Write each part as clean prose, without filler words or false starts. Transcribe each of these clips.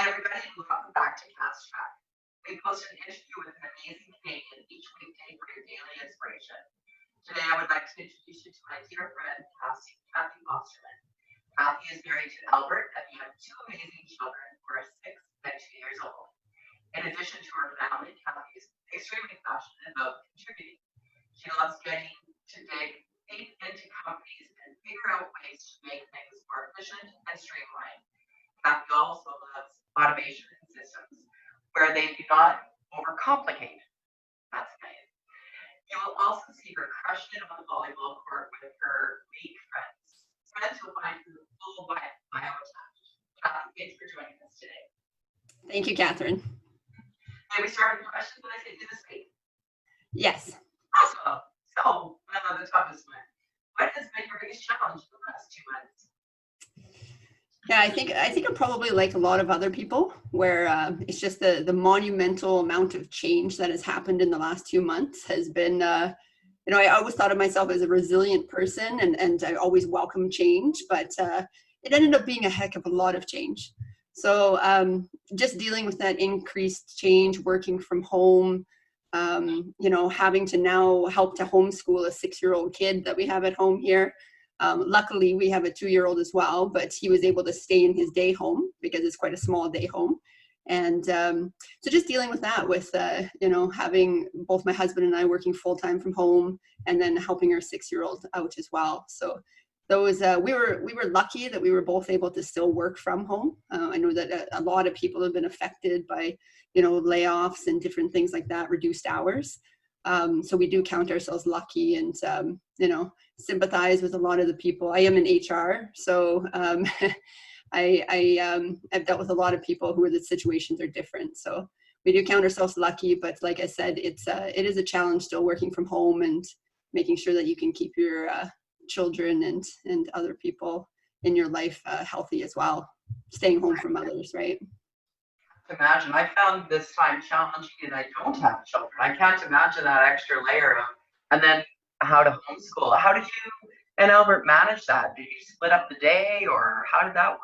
everybody, and welcome back to Cast Track. We post an interview with an amazing Canadian each weekday for your daily inspiration. Today, I would like to introduce you to my dear friend, Kathy Osterland. Kathy is married to Albert, and we have two amazing children who are 6 and 2 years old. In addition to her family, Kathy is extremely passionate about contributing. She loves getting to dig deep into companies and figure out ways to make things more efficient and streamlined. Kathy also loves automation systems where they do not overcomplicate. That's nice. You will also see her crushing it on the volleyball court with her league friends. Friends who find her full bio attached. Kathy, thanks for joining us today. Thank you, Catherine. May we start with questions that I sent you this week? Yes. Awesome. So, the toughest one. What has been your biggest challenge in the last 2 months? Yeah, I think I'm probably like a lot of other people, where it's just the monumental amount of change that has happened in the last 2 months has been, I always thought of myself as a resilient person, and I always welcome change, but it ended up being a heck of a lot of change. So just dealing with that increased change, working from home, having to now help to homeschool a 6-year-old kid that we have at home here. Luckily, we have a 2-year-old as well, but he was able to stay in his day home because it's quite a small day home. And so just dealing with that, with, having both my husband and I working full time from home, and then helping our 6-year-old out as well. So those, we were lucky that we were both able to still work from home. I know that a lot of people have been affected by, layoffs and different things like that, reduced hours. So we do count ourselves lucky, and, sympathize with a lot of the people. I am in HR, so I've dealt with a lot of people who the situations are different. So we do count ourselves lucky, but like I said, it is a challenge still working from home and making sure that you can keep your children and other people in your life healthy as well, staying home from others, right? Imagine. I found this time challenging, and I don't have children. I can't imagine that extra layer of, and then how to homeschool. How did you and Albert manage that? Did you split up the day, or how did that work?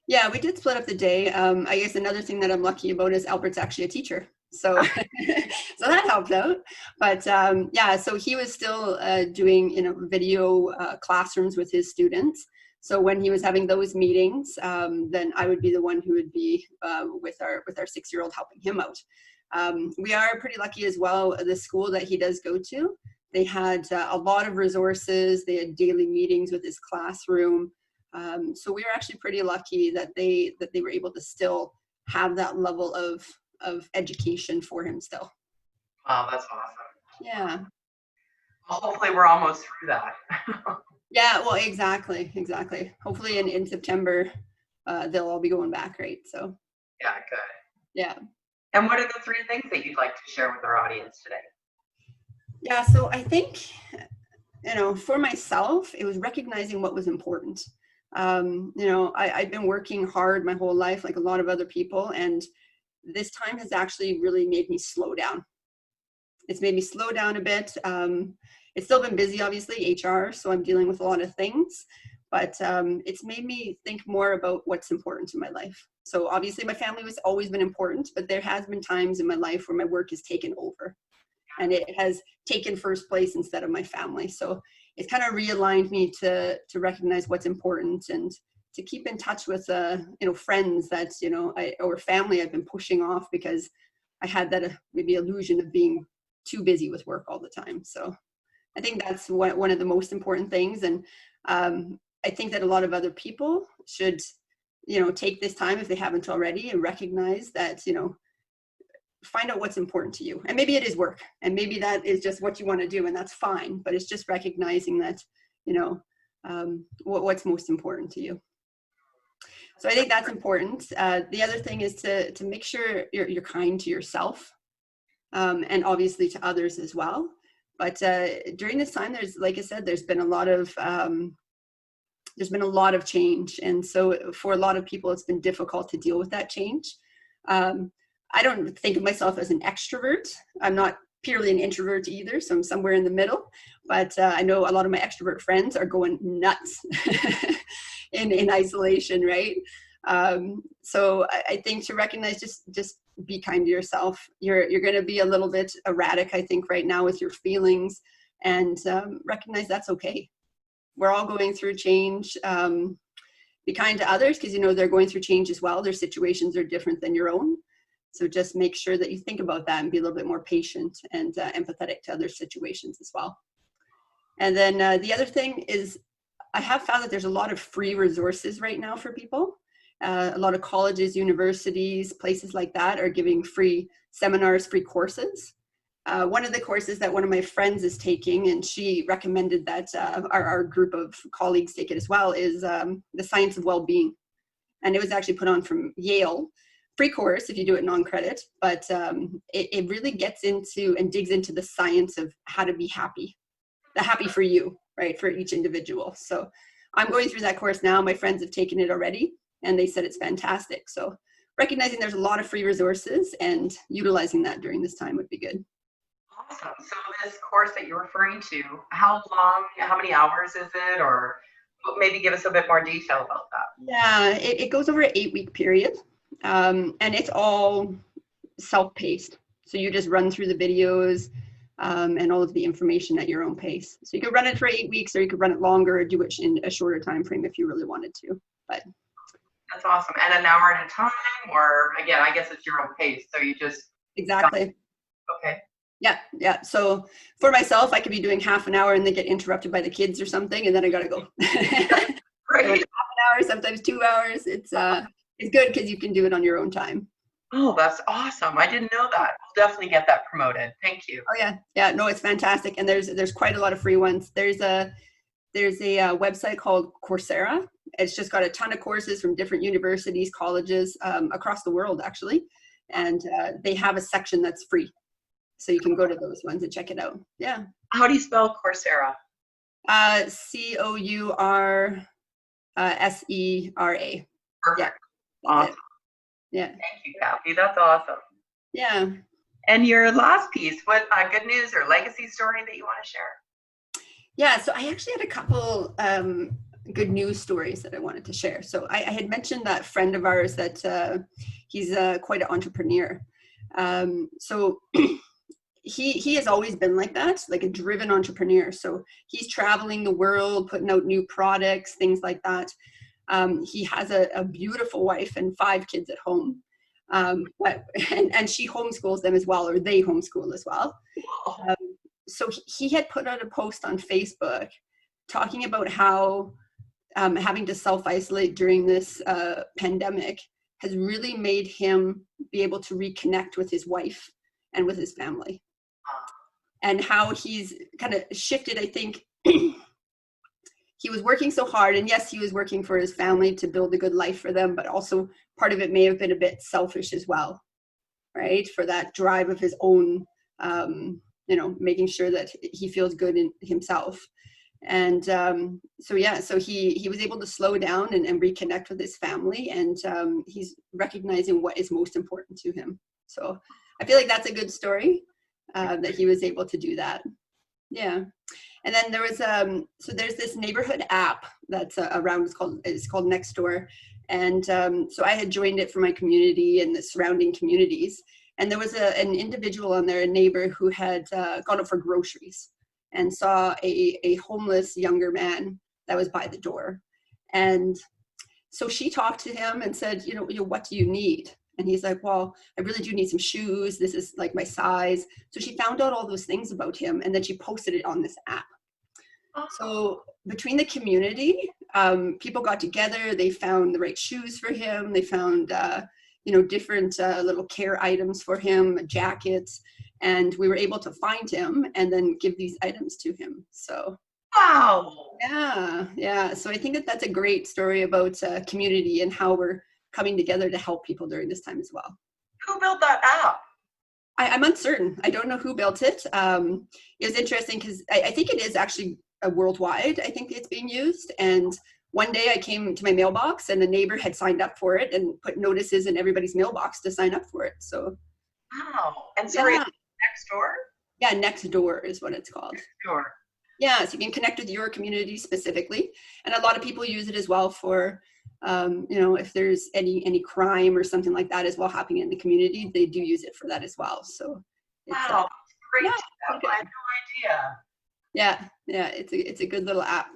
Yeah, we did split up the day. I guess another thing that I'm lucky about is Albert's actually a teacher. So, so that helped out. But so he was still doing, video classrooms with his students. So when he was having those meetings, then I would be the one who would be with our 6-year-old helping him out. We are pretty lucky as well. The school that he does go to, they had a lot of resources. They had daily meetings with his classroom. So we were actually pretty lucky that they were able to still have that level of education for him still. Wow, that's awesome. Yeah. Well, hopefully we're almost through that. Yeah, well, exactly. Hopefully in September, they'll all be going back, right? So. Yeah, good. Yeah. And what are the 3 things that you'd like to share with our audience today? Yeah, so I think, for myself, it was recognizing what was important. I've been working hard my whole life, like a lot of other people, and this time has actually really made me slow down. It's made me slow down a bit. It's still been busy, obviously, HR, so I'm dealing with a lot of things, but it's made me think more about what's important in my life. So obviously my family has always been important, but there has been times in my life where my work has taken over, and it has taken first place instead of my family. So it's kind of realigned me to recognize what's important, and to keep in touch with, friends that, or family I've been pushing off because I had that maybe illusion of being too busy with work all the time. So I think that's one of the most important things. And I think that a lot of other people should, take this time, if they haven't already, and recognize that, find out what's important to you. And maybe it is work, and maybe that is just what you want to do, and that's fine. But it's just recognizing that, what's most important to you. So I think that's important. The other thing is to make sure you're kind to yourself, and obviously to others as well. But during this time, like I said, there's been a lot of change. And so for a lot of people, it's been difficult to deal with that change. I don't think of myself as an extrovert. I'm not purely an introvert either, so I'm somewhere in the middle. But I know a lot of my extrovert friends are going nuts in isolation, right? So I think to recognize, just be kind to yourself. You're going to be a little bit erratic, I think, right now with your feelings, and recognize that's okay. We're all going through change. Be kind to others because, you know, they're going through change as well. Their situations are different than your own. So just make sure that you think about that and be a little bit more patient and empathetic to other situations as well. And then the other thing is, I have found that there's a lot of free resources right now for people. A lot of colleges, universities, places like that are giving free seminars, free courses. One of the courses that one of my friends is taking, and she recommended that our group of colleagues take it as well, is the Science of Wellbeing. And it was actually put on from Yale. Free course if you do it non-credit, but it really gets into and digs into the science of how to be happy, the happy for you, right, for each individual. So I'm going through that course now. My friends have taken it already, and they said it's fantastic. So recognizing there's a lot of free resources and utilizing that during this time would be good. Awesome. So this course that you're referring to, how long, how many hours is it, or maybe give us a bit more detail about that? Yeah, it goes over an 8-week period. And it's all self-paced. So you just run through the videos and all of the information at your own pace. So you could run it for 8 weeks, or you could run it longer or do it in a shorter time frame if you really wanted to. But that's awesome. And an hour at a time, or again, I guess it's your own pace. So you just exactly. Okay. Yeah. So for myself, I could be doing half an hour and then get interrupted by the kids or something, and then I gotta go. Right. So half an hour, sometimes 2 hours. It's good because you can do it on your own time. Oh, that's awesome. I didn't know that. We'll definitely get that promoted. Thank you. Oh yeah. Yeah, no, it's fantastic. And there's quite a lot of free ones. There's a website called Coursera. It's just got a ton of courses from different universities, colleges across the world, actually. And they have a section that's free. So you can go to those ones and check it out. Yeah. How do you spell Coursera? CourSERA. Perfect. Yeah. Awesome. Yeah. Thank you, Kathy. That's awesome. Yeah. And your last piece, what good news or legacy story that you want to share? Yeah, so I actually had a couple good news stories that I wanted to share. So I had mentioned that friend of ours that he's quite an entrepreneur. So he has always been like that, like a driven entrepreneur. So he's traveling the world, putting out new products, things like that. He has a beautiful wife and 5 kids at home. And she homeschools them as well, or they homeschool as well. So he had put out a post on Facebook talking about how having to self-isolate during this pandemic has really made him be able to reconnect with his wife and with his family. And how he's kind of shifted, I think. He was working so hard, and yes, he was working for his family to build a good life for them, but also part of it may have been a bit selfish as well, right? For that drive of his own, making sure that he feels good in himself. And so he was able to slow down and reconnect with his family, and he's recognizing what is most important to him. So I feel like that's a good story that he was able to do that. Yeah. And then there was there's this neighborhood app that's around. It's called Nextdoor, and so I had joined it for my community and the surrounding communities. And there was an individual on there, a neighbor, who had gone up for groceries and saw a homeless younger man that was by the door. And so she talked to him and said, what do you need? And he's like, well, I really do need some shoes. This is like my size. So she found out all those things about him, and then she posted it on this app. So between the community, people got together. They found the right shoes for him. They found, different little care items for him, jackets, and we were able to find him and then give these items to him. So. Wow. Yeah. So I think that's a great story about community and how we're coming together to help people during this time as well. Who built that app? I'm uncertain. I don't know who built it. It was interesting because I think it is actually worldwide. I think it's being used. And one day I came to my mailbox and a neighbor had signed up for it and put notices in everybody's mailbox to sign up for it. So. Wow. And sorry, Nextdoor? Yeah, Nextdoor is what it's called. Nextdoor. Yeah, so you can connect with your community specifically. And a lot of people use it as well for you know, if there's any crime or something like that as well happening in the community, they do use it for that as well. So it's Wow, great yeah, to know. I had no idea. yeah, it's a good little app.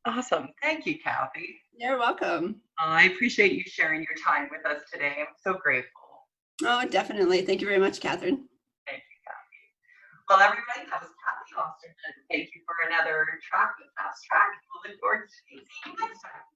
Awesome. Thank you, Kathy. You're welcome. I appreciate you sharing your time with us today. I'm so grateful. Oh, definitely. Thank you very much, Catherine. Thank you, Kathy. Well, everybody, that was Kathy Osterland. Thank you for another track with Fast Track. We'll look forward to seeing you next time.